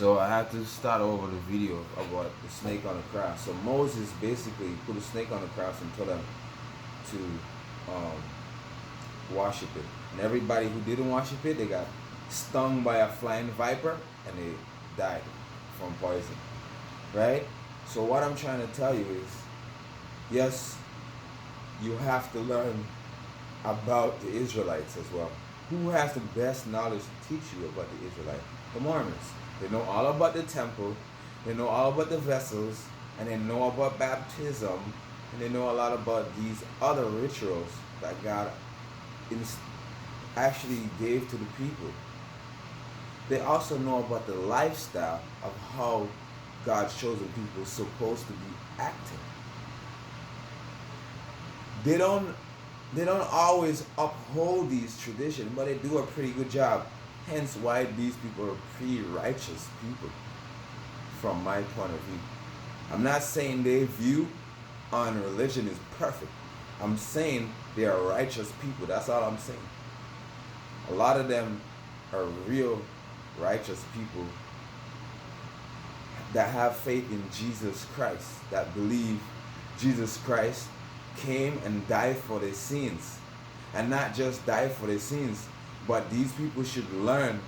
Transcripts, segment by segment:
So I had to start over the video about the snake on the cross. So Moses basically put a snake on the cross and told them to worship it. And everybody who didn't worship it, they got stung by a flying viper and they died from poison. Right? So what I'm trying to tell you is, yes, you have to learn about the Israelites as well. Who has the best knowledge to teach you about the Israelites? The Mormons. They know all about the temple, they know all about the vessels, and they know about baptism, and they know a lot about these other rituals that God actually gave to the people. They also know about the lifestyle of how God's chosen people is supposed to be acting. They don't always uphold these traditions, but they do a pretty good job. Hence why these people are pretty righteous people from my point of view. I'm not saying their view on religion is perfect. I'm saying they are righteous people. That's all I'm saying. A lot of them are real righteous people that have faith in Jesus Christ, that believe Jesus Christ came and died for their sins. And not just die for their sins, but these people should learn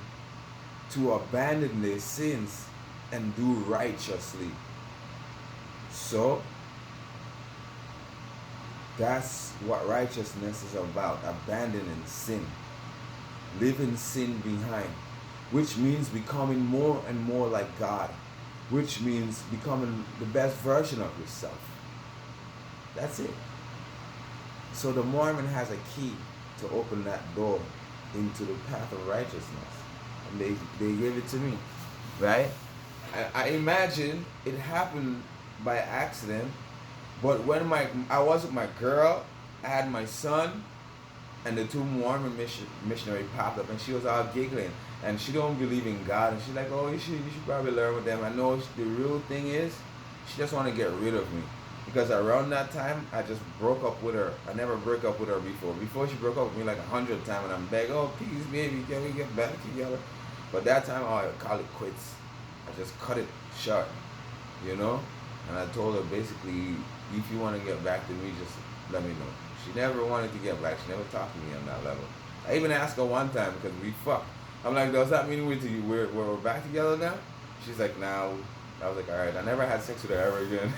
to abandon their sins and do righteously. So that's what righteousness is about, abandoning sin, leaving sin behind, which means becoming more and more like God, which means becoming the best version of yourself. That's it. So the Mormon has a key to open that door into the path of righteousness. And they gave it to me. Right? I imagine it happened by accident, but when I was with my girl, I had my son, and the two Mormon missionary popped up, and she was all giggling, and she don't believe in God, and she's like, oh, you should probably learn with them. I know the real thing is, she just want to get rid of me. Because around that time, I just broke up with her. I never broke up with her before. Before she broke up with me like 100 times, and I'm begging, oh, please, baby, can we get back together? But that time, oh, I call it quits. I just cut it short, you know? And I told her, basically, if you want to get back to me, just let me know. She never wanted to get back. She never talked to me on that level. I even asked her one time, because we fucked. I'm like, does that mean we're back together now? She's like, nah. I was like, alright, I never had sex with her ever again.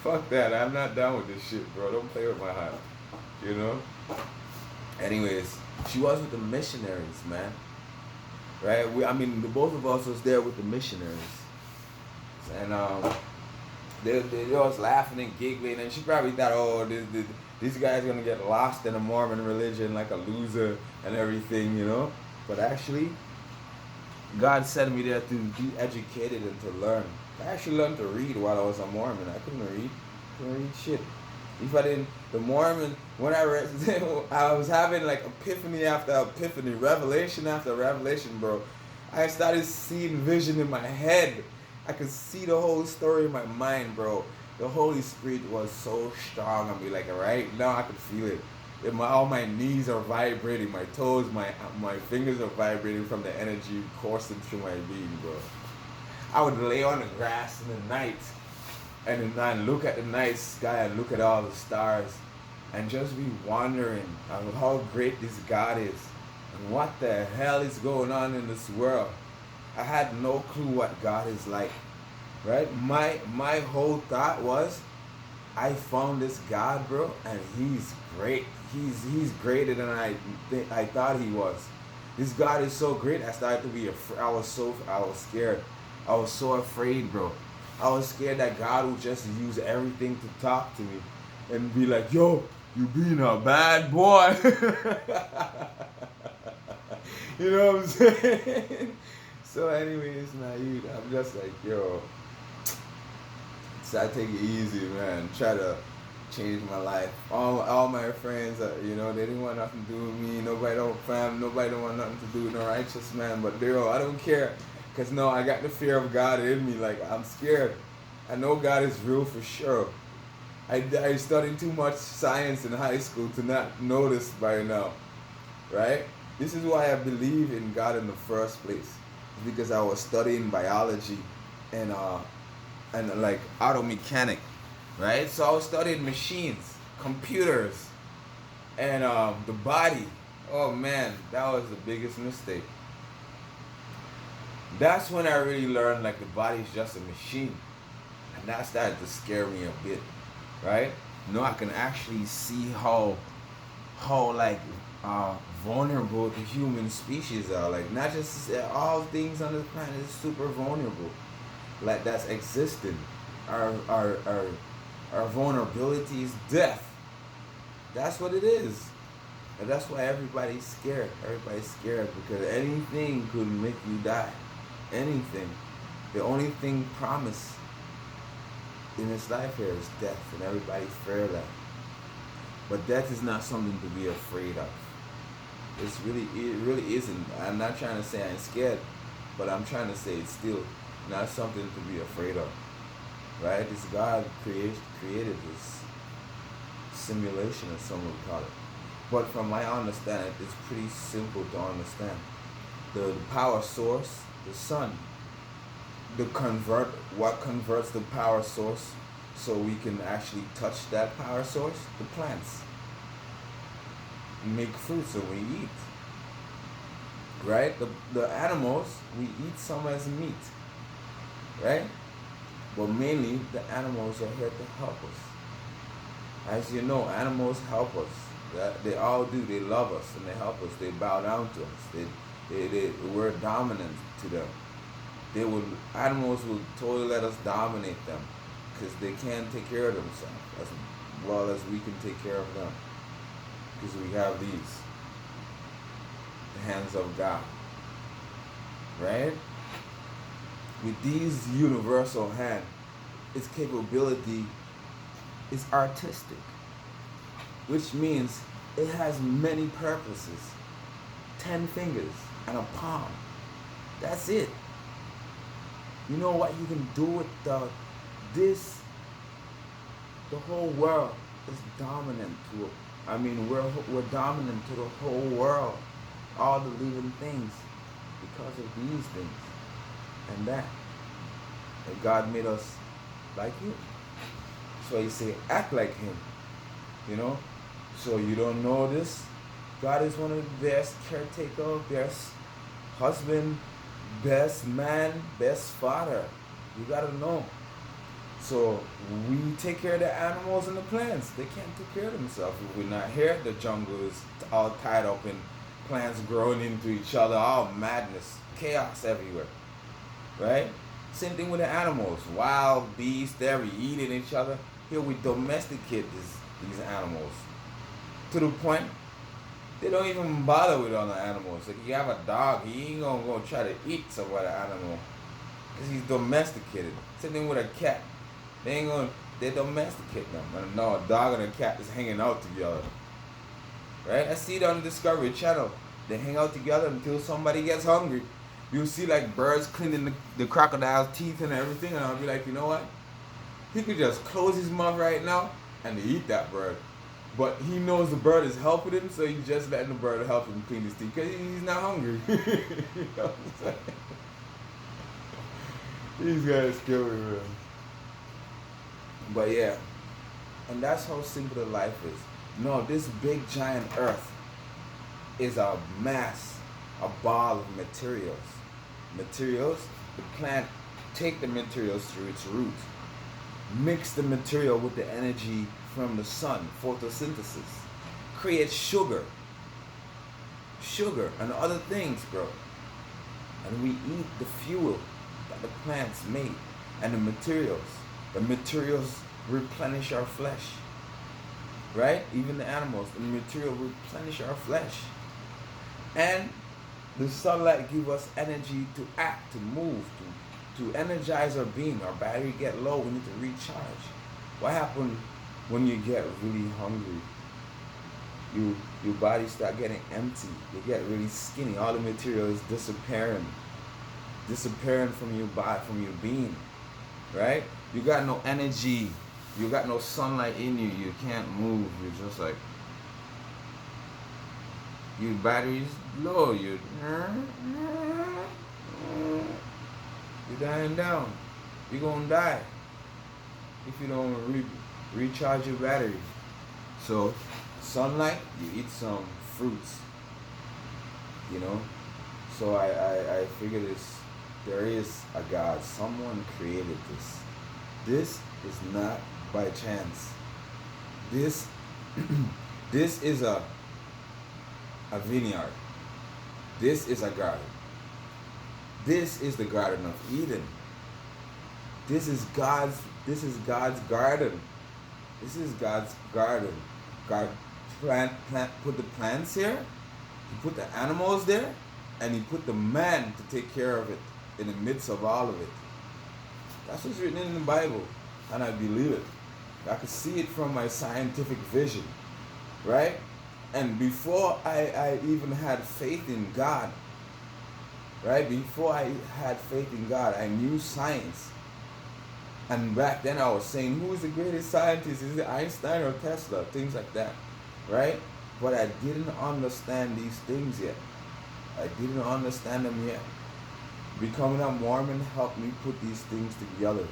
Fuck that, I'm not down with this shit, bro. Don't play with my heart. You know? Anyways, she was with the missionaries, man. Right? The both of us was there with the missionaries. And they was laughing and giggling, and she probably thought, oh, this guy's gonna get lost in the Mormon religion like a loser and everything, you know? But actually, God sent me there to be educated and to learn. I actually learned to read while I was a Mormon. I couldn't read shit. If I didn't, the Mormon, when I read, I was having like epiphany after epiphany, revelation after revelation, bro. I started seeing vision in my head. I could see the whole story in my mind, bro. The Holy Spirit was so strong on me, like right now I could feel it. All my knees are vibrating, my toes, my fingers are vibrating from the energy coursing through my being, bro. I would lay on the grass in the night and then look at the night sky and look at all the stars and just be wondering how great this God is and what the hell is going on in this world. I had no clue what God is like, right? My whole thought was, I found this God, bro, and he's great. He's greater than I thought he was. This God is so great. I started to be afraid. I was scared. I was so afraid, bro. I was scared that God would just use everything to talk to me and be like, yo, you being a bad boy. You know what I'm saying? So anyways, man, I'm just like, yo, so I take it easy, man. Try to change my life. All my friends, they didn't want nothing to do with me. Nobody don't want nothing to do with no righteous man. But I don't care, cause no, I got the fear of God in me. Like I'm scared. I know God is real for sure. I studied too much science in high school to not notice by now, right? This is why I believe in God in the first place. because I was studying biology and like auto mechanic, right? So I was studying machines, computers, and the body. Oh man, that was the biggest mistake. That's when I really learned like the body's just a machine, and that started to scare me a bit, right? No, I can actually see how like vulnerable the human species are. Like not just all things on the planet is super vulnerable. Like that's existing. Our vulnerability is death. That's what it is. And that's why everybody's scared. Everybody's scared because anything could make you die. Anything. The only thing promised in this life here is death, and everybody's afraid of that. But death is not something to be afraid of. It really isn't. I'm not trying to say I'm scared, but I'm trying to say it's still not something to be afraid of. Right? This God created this simulation, as some would call it. But from my understanding, it's pretty simple to understand. The power source, the sun, what converts the power source so we can actually touch that power source? The plants. Make fruit so we eat. Right? The animals, we eat some as meat. Right? But mainly the animals are here to help us. As you know, animals help us. They all do. They love us and they help us. They bow down to us. We're dominant to them. Animals will totally let us dominate them because they can't take care of themselves as well as we can take care of them, because we have the hands of God, right? With these universal hand, its capability is artistic, which means it has many purposes. 10 fingers and a palm. That's it. You know what you can do with this? The whole world is dominant to it. I mean, we're dominant to the whole world, all the living things, because of these things and that. And God made us like Him. So He say, act like Him. You know. So you don't know this? God is one of the best caretaker, best husband, best man, best father. You gotta know. So we take care of the animals and the plants. They can't take care of themselves. If we're not here, the jungle is all tied up in plants growing into each other, all madness, chaos everywhere. Right? Same thing with the animals. Wild beasts, they're eating each other. Here we domesticate these animals to the point they don't even bother with other animals. Like you have a dog, he ain't gonna go try to eat some other animal because he's domesticated. Same thing with a cat. They domesticate them. And no, a dog and a cat is hanging out together. Right? I see it on the Discovery Channel. They hang out together until somebody gets hungry. You'll see like birds cleaning the crocodile's teeth and everything, and I'll be like, you know what? He could just close his mouth right now and eat that bird. But he knows the bird is helping him, so he's just letting the bird help him clean his teeth because he's not hungry. You know what I'm saying? These guys kill me, man. But yeah, and that's how simple the life is. No, this big giant earth is a mass, a ball of materials. Materials, the plant take the materials through its roots, mix the material with the energy from the sun, photosynthesis, create sugar and other things, bro. And we eat the fuel that the plants made and the materials. The materials replenish our flesh, right? Even the animals, the material replenish our flesh. And the sunlight gives us energy to act, to move, to energize our being. Our battery get low, we need to recharge. What happens when you get really hungry? Your body start getting empty. You get really skinny. All the material is disappearing from your body, from your being, right? You got no energy. You got no sunlight in you. You can't move. You're just like, your battery's low. You're dying down. You're gonna die if you don't recharge your batteries. So, sunlight, you eat some fruits, you know. So I figure this, there is a God. Someone created this. This is not by chance. This this is a vineyard. This is a garden. This is the Garden of Eden. This is God's garden. This is God's garden. God put the plants here, he put the animals there, and he put the man to take care of it in the midst of all of it. That's what's written in the Bible, and I believe it. I could see it from my scientific vision, right? And before I even had faith in God, right? Before I had faith in God, I knew science. And back then I was saying, who is the greatest scientist? Is it Einstein or Tesla? Things like that, right? But I didn't understand these things yet. I didn't understand them yet. Becoming a Mormon helped me put these things together,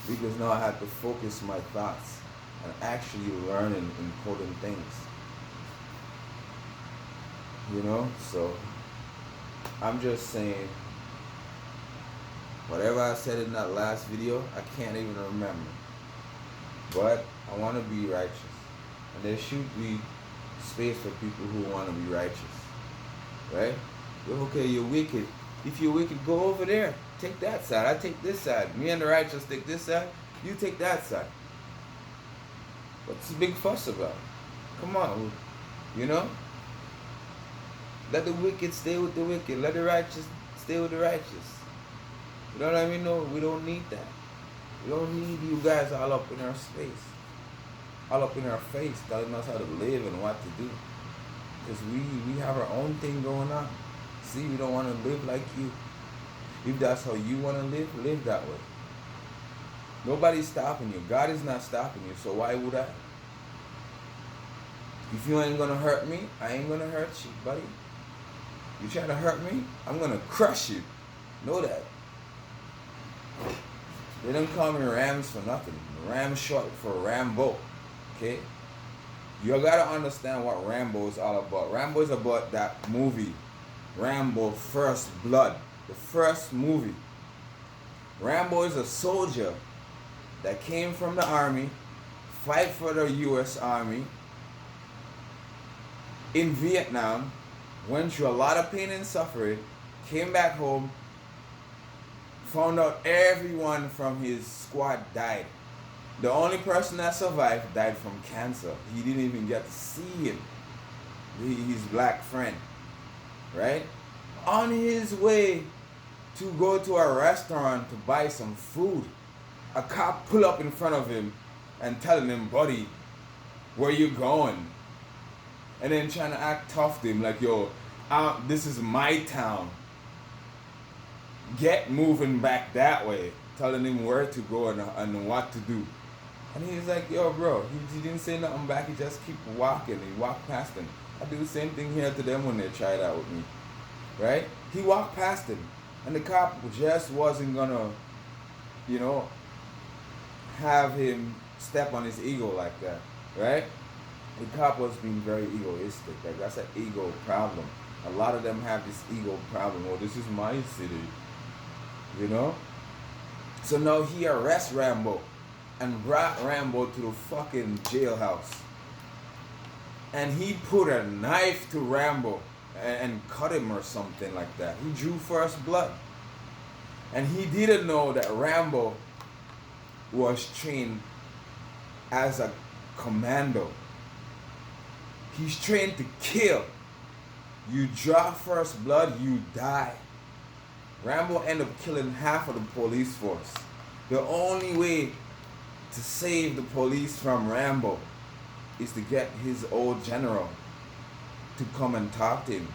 because now I had to focus my thoughts and actually learning important things. You know, so I'm just saying, whatever I said in that last video, I can't even remember. But I want to be righteous. And there should be space for people who want to be righteous. Right? Okay, you're wicked. If you're wicked, go over there. Take that side. I take this side. Me and the righteous take this side. You take that side. What's the big fuss about? Come on. You know? Let the wicked stay with the wicked. Let the righteous stay with the righteous. You know what I mean? No, we don't need that. We don't need you guys all up in our space. All up in our face, telling us how to live and what to do. Because we have our own thing going on. See, we don't want to live like you. If that's how you want to live that way. Nobody's stopping you. God is not stopping you, so why would I? If you ain't going to hurt me, I ain't going to hurt you, buddy. You trying to hurt me, I'm going to crush you. Know that. They don't call me Ramz for nothing. Ramz short for Rambo. Okay? You gotta understand what Rambo is all about. Rambo is about that movie, Rambo First Blood. The first movie. Rambo is a soldier that came from the army, fight for the US Army in Vietnam, went through a lot of pain and suffering, came back home, found out everyone from his squad died. The only person that survived died from cancer. He didn't even get to see him, his black friend, right? On his way to go to a restaurant to buy some food, a cop pull up in front of him and telling him, buddy, where you going? And then trying to act tough to him like, yo, this is my town. Get moving back that way, telling him where to go and what to do. And he's like, yo, bro, he didn't say nothing back. He just keep walking. He walked past him. I do the same thing here to them when they try that with me, right? He walked past him, and the cop just wasn't gonna, you know, have him step on his ego like that, right? The cop was being very egoistic. Like, that's an ego problem. A lot of them have this ego problem. Oh, this is my city. You know? So now he arrests Rambo and brought Rambo to the fucking jailhouse. And he put a knife to Rambo and cut him or something like that. He drew first blood. And he didn't know that Rambo was trained as a commando. He's trained to kill. You draw first blood, you die. Rambo ended up killing half of the police force. The only way to save the police from Rambo is to get his old general to come and talk to him.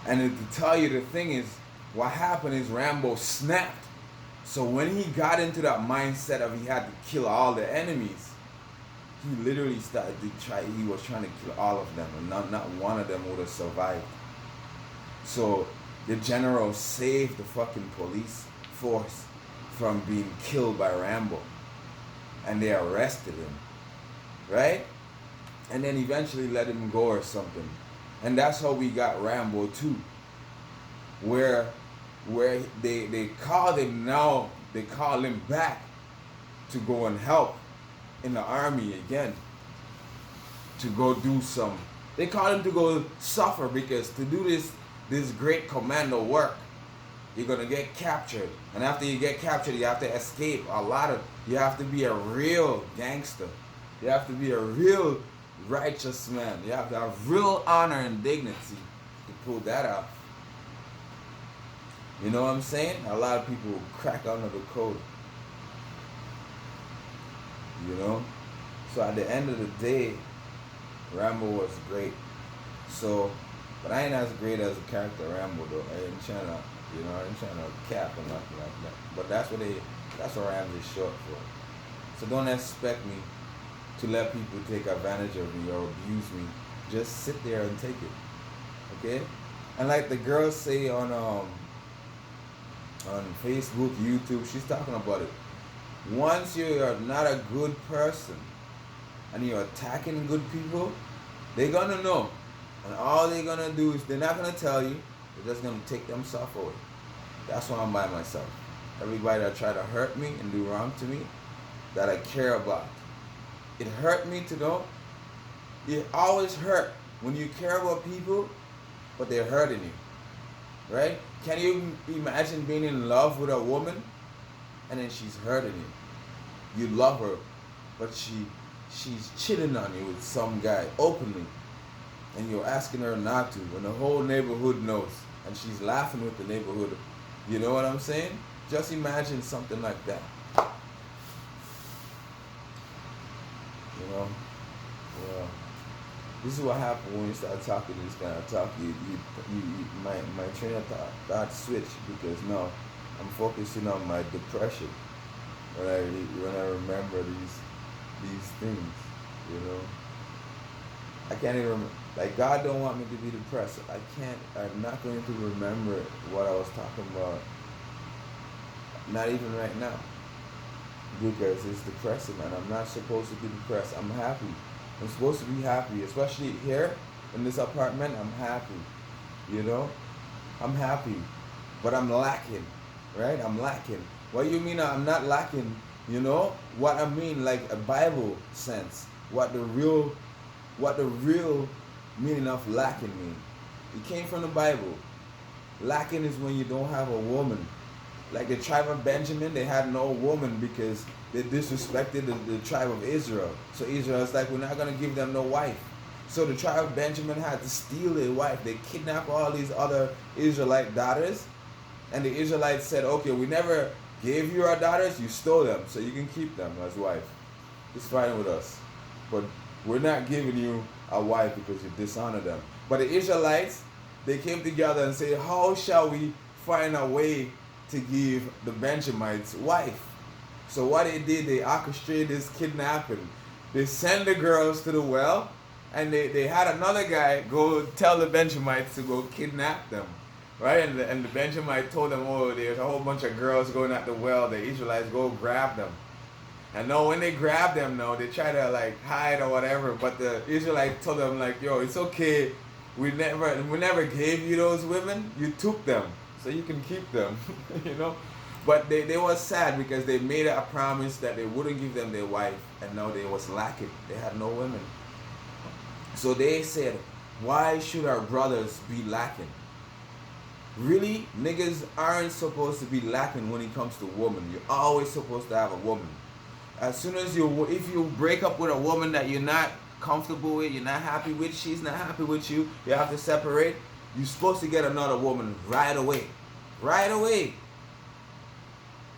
And to tell you the thing is, what happened is Rambo snapped. So when he got into that mindset of he had to kill all the enemies, he literally started to he was trying to kill all of them, and not one of them would have survived. So the general saved the fucking police force from being killed by Rambo. And they arrested him. Right? And then eventually let him go or something. And that's how we got Rambo 2. Where they called him now, they call him back to go and help in the army again. To go do some. They call him to go suffer, because to do this great commando work, you're gonna get captured. And after you get captured, you have to escape. You have to be a real gangster. You have to be a real righteous man. You have to have real honor and dignity to pull that off. You know what I'm saying? A lot of people crack under the code. You know? So at the end of the day, Rambo was great. So, but I ain't as great as a character Rambo though. I ain't trying to cap or nothing like that. But that's what Ramz is short for. So don't expect me to let people take advantage of me or abuse me. Just sit there and take it. Okay? And like the girls say on Facebook, YouTube, she's talking about it. Once you're not a good person and you're attacking good people, they're gonna know. And all they're gonna do is they're not gonna tell you, they're just gonna take themselves away. That's why I'm by myself. Everybody that try to hurt me and do wrong to me, that I care about. It hurt me to know. It always hurt when you care about people, but they're hurting you. Right? Can you imagine being in love with a woman and then she's hurting you? You love her, but she's cheating on you with some guy openly, and you're asking her not to, and the whole neighborhood knows, and she's laughing with the neighborhood. You know what I'm saying? Just imagine something like that. You know? Well, this is what happens when you start talking this kind of talk. My train of thought switch, because now I'm focusing on my depression when I remember these things. You know, I can't even like God don't want me to be depressed. I'm not going to remember what I was talking about. Not even right now, because it's depressing, man. I'm not supposed to be depressed. I'm happy. I'm supposed to be happy, especially here in this apartment. I'm happy, you know. I'm happy, but I'm lacking, right? I'm lacking. What do you mean I'm not lacking? You know what I mean, like a Bible sense. What the real meaning of lacking mean? It came from the Bible. Lacking is when you don't have a woman. Like the tribe of Benjamin, they had no woman because they disrespected the tribe of Israel. So Israel's like, we're not going to give them no wife. So the tribe of Benjamin had to steal their wife. They kidnapped all these other Israelite daughters. And the Israelites said, okay, we never gave you our daughters, you stole them, so you can keep them as wife. It's fine with us. But we're not giving you a wife because you dishonor them. But the Israelites, they came together and said, how shall we find a way to give the Benjamites wife? So what they did, they orchestrated this kidnapping. They sent the girls to the well, and they had another guy go tell the Benjamites to go kidnap them. Right? And the Benjamite told them, oh, there's a whole bunch of girls going at the well. The Israelites go grab them. And no, when they grab them, no, they try to like hide or whatever. But the Israelites told them like, yo, it's okay. We never gave you those women. You took them, so you can keep them. You know. But they were sad because they made a promise that they wouldn't give them their wife, and now they was lacking. They had no women. So they said, why should our brothers be lacking? Really, niggas aren't supposed to be lacking when it comes to women. You're always supposed to have a woman. As soon as if you break up with a woman that you're not comfortable with, you're not happy with, she's not happy with you, you have to separate, you're supposed to get another woman right away. Right away.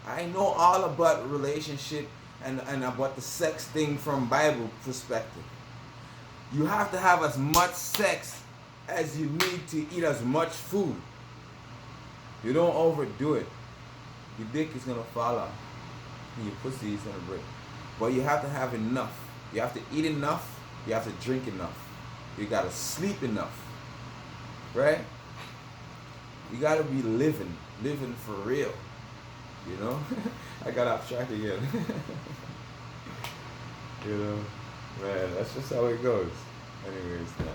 I know all about relationship and about the sex thing from Bible perspective. You have to have as much sex as you need to eat as much food. You don't overdo it. Your dick is going to fall off. And your pussy is going to break. But you have to have enough. You have to eat enough. You have to drink enough. You got to sleep enough. Right? You gotta be living for real. You know? I got off track again. You know? Man, that's just how it goes. Anyways, now.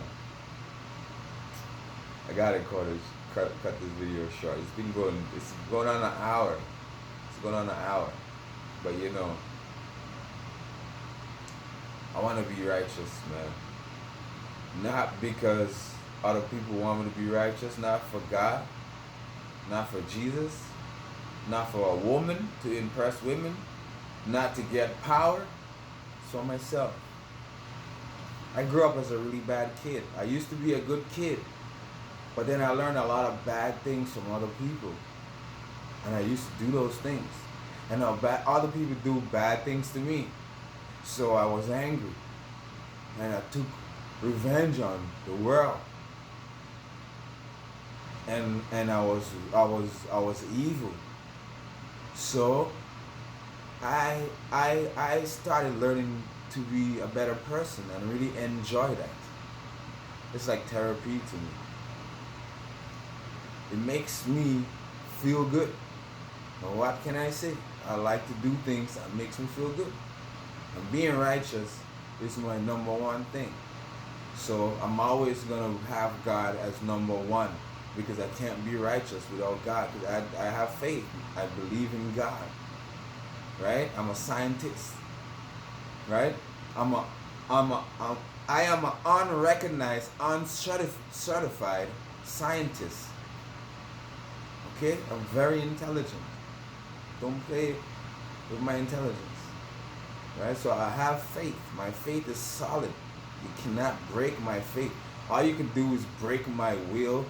I gotta cut this video short. It's going on an hour. It's going on an hour. But you know, I wanna be righteous, man. Not because other people want me to be righteous, not for God, not for Jesus, not for a woman to impress women, not to get power. It's for myself. I grew up as a really bad kid. I used to be a good kid, but then I learned a lot of bad things from other people. And I used to do those things. And other people do bad things to me. So I was angry. And I took revenge on the world. And I was evil. So I started learning to be a better person and really enjoy that. It's like therapy to me. It makes me feel good. But what can I say? I like to do things that makes me feel good. And being righteous is my number one thing. So I'm always gonna have God as number one, because I can't be righteous without God. Because I have faith. I believe in God. Right? I'm a scientist. Right? I am an unrecognized, uncertified scientist. Okay? I'm very intelligent. Don't play with my intelligence. Right? So I have faith. My faith is solid. You cannot break my faith. All you can do is break my will,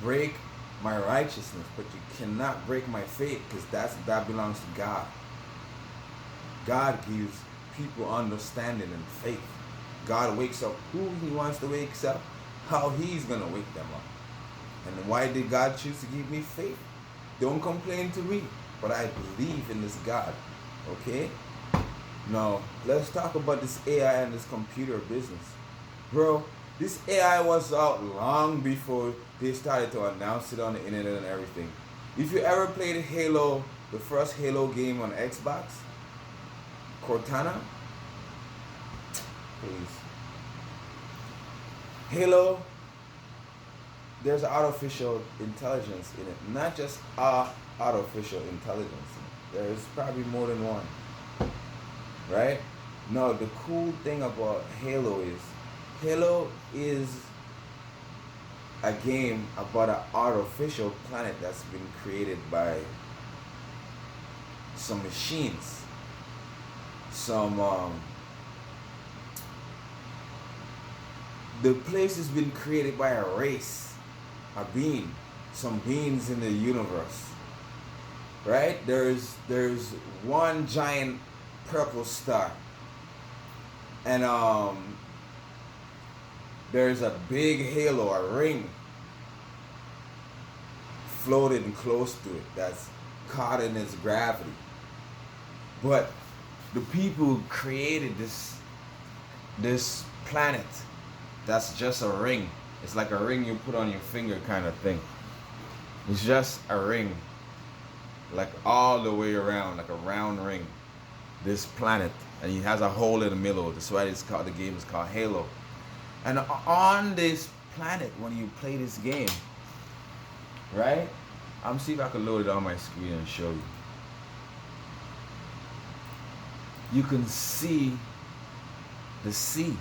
break my righteousness, but you cannot break my faith, because that belongs to God. God gives people understanding and faith. God wakes up who He wants to wake up, how He's going to wake them up. And why did God choose to give me faith? Don't complain to me, but I believe in this God. Okay? Now, let's talk about this AI and this computer business. Bro, this AI was out long before they started to announce it on the internet and everything. If you ever played Halo, the first Halo game on Xbox, Cortana, please. Halo, there's artificial intelligence in it. Not just artificial intelligence. There's probably more than one. Right? No, the cool thing about Halo is a game about an artificial planet that's been created by some machines. The place has been created by a race, a being, some beings in the universe. Right? There's one giant purple star, and there's a big halo, a ring floating close to it that's caught in its gravity. But the people who created this planet, that's just a ring. It's like a ring you put on your finger kind of thing. It's just a ring, like all the way around, like a round ring. This planet, and it has a hole in the middle. That's why the game is called Halo. And on this planet, when you play this game, right? I'm see if I can load it on my screen and show you. You can see the sea,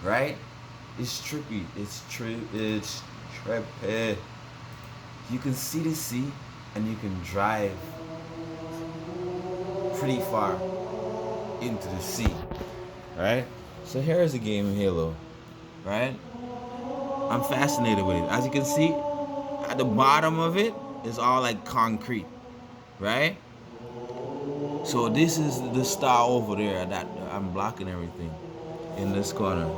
right? It's trippy. It's trippy. You can see the sea, and you can drive pretty far into the sea, right? So here's the game Halo, right? I'm fascinated with it. As you can see, at the bottom of it is all like concrete, right? So this is the star over there that I'm blocking everything in this corner.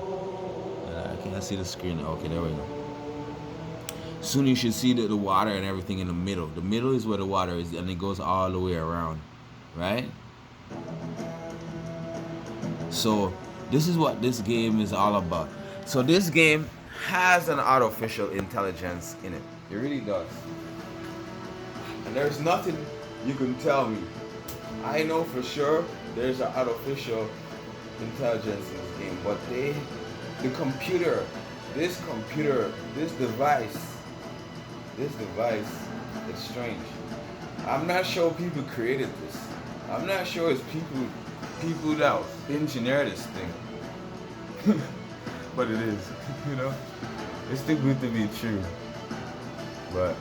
I can't see the screen. Okay, there we go. Soon you should see the water and everything in the middle. The middle is where the water is, and it goes all the way around, right? So this is what this game is all about. So this game has an artificial intelligence in it. It really does. And there's nothing you can tell me. I know for sure there's an artificial intelligence in this game, but the computer, this computer, this device, it's strange. I'm not sure people created this. I'm not sure it's people that engineered this thing. But it is, you know. It's too good to be true. But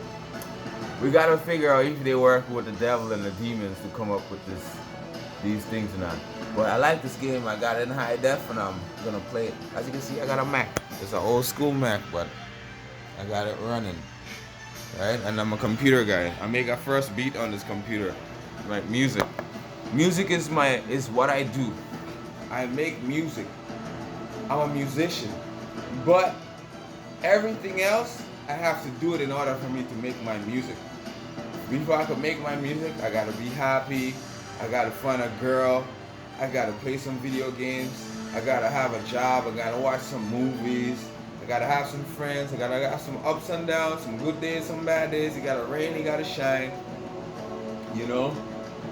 we gotta figure out if they work with the devil and the demons to come up with these things or not. But I like this game. I got it in high def and I'm gonna play it. As you can see, I got a Mac. It's an old school Mac, but I got it running. Right? And I'm a computer guy. I make a first beat on this computer. Like music. Music is what I do. I make music. I'm a musician. But everything else, I have to do it in order for me to make my music. Before I can make my music, I gotta be happy. I gotta find a girl. I gotta play some video games. I gotta have a job. I gotta watch some movies. I gotta have some friends. I gotta have some ups and downs, some good days, some bad days. You gotta rain, you gotta shine. You know?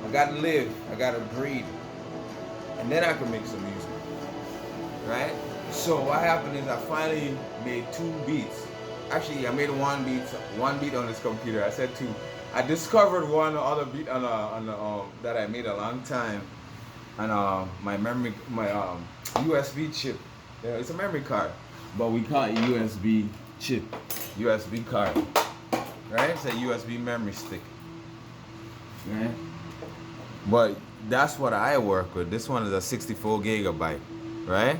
I gotta live. I gotta breathe. And then I can make some music. Right? So what happened is I finally made 2 beats. Actually, I made one beat on this computer. I said 2. I discovered one other beat on that I made a long time on my USB chip. Yeah, it's a memory card, but we call it USB chip, USB card, right? It's a USB memory stick, right? But that's what I work with. This one is a 64 gigabyte, right?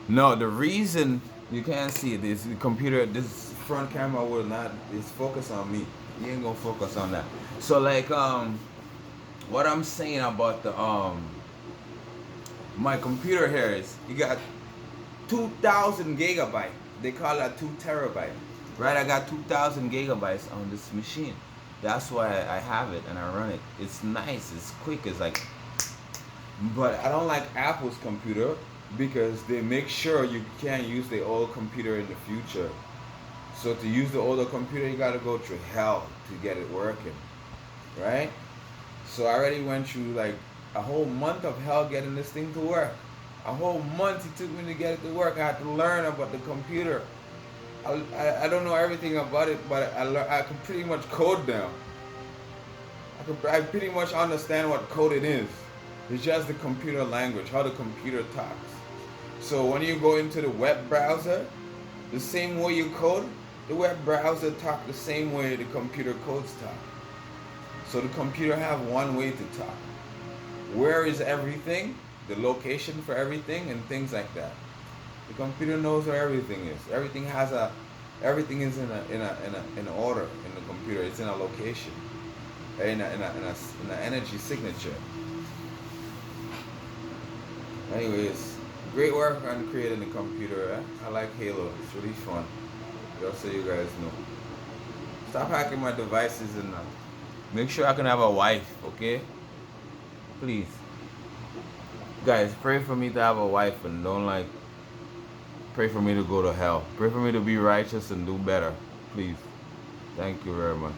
No, the reason you can't see it is the computer. This front camera will not. It's focused on me. You ain't gonna focus on that. So like what I'm saying about the my computer here is you got 2,000 gigabyte. They call that 2 terabyte, right? I got 2,000 gigabytes on this machine. That's why I have it and I run it. It's nice. It's quick. It's like, but I don't like Apple's computer because they make sure you can't use the old computer in the future. So to use the older computer, you gotta go through hell to get it working, right? So I already went through like a whole month of hell getting this thing to work. A whole month it took me to get it to work. I had to learn about the computer. I don't know everything about it, but I can pretty much code now. I pretty much understand what coding is. It's just the computer language, how the computer talks. So when you go into the web browser, the same way you code, the web browser talk the same way the computer codes talk. So the computer have one way to talk. Where is everything? The location for everything and things like that. The computer knows where everything is. Everything is in order in the computer. It's in a location, in an energy signature. Anyways, great work on creating the computer. I like Halo. It's really fun. Just so you guys know. Stop hacking my devices and make sure I can have a wife, okay? Please. Guys, pray for me to have a wife and don't pray for me to go to hell. Pray for me to be righteous and do better. Please. Thank you very much.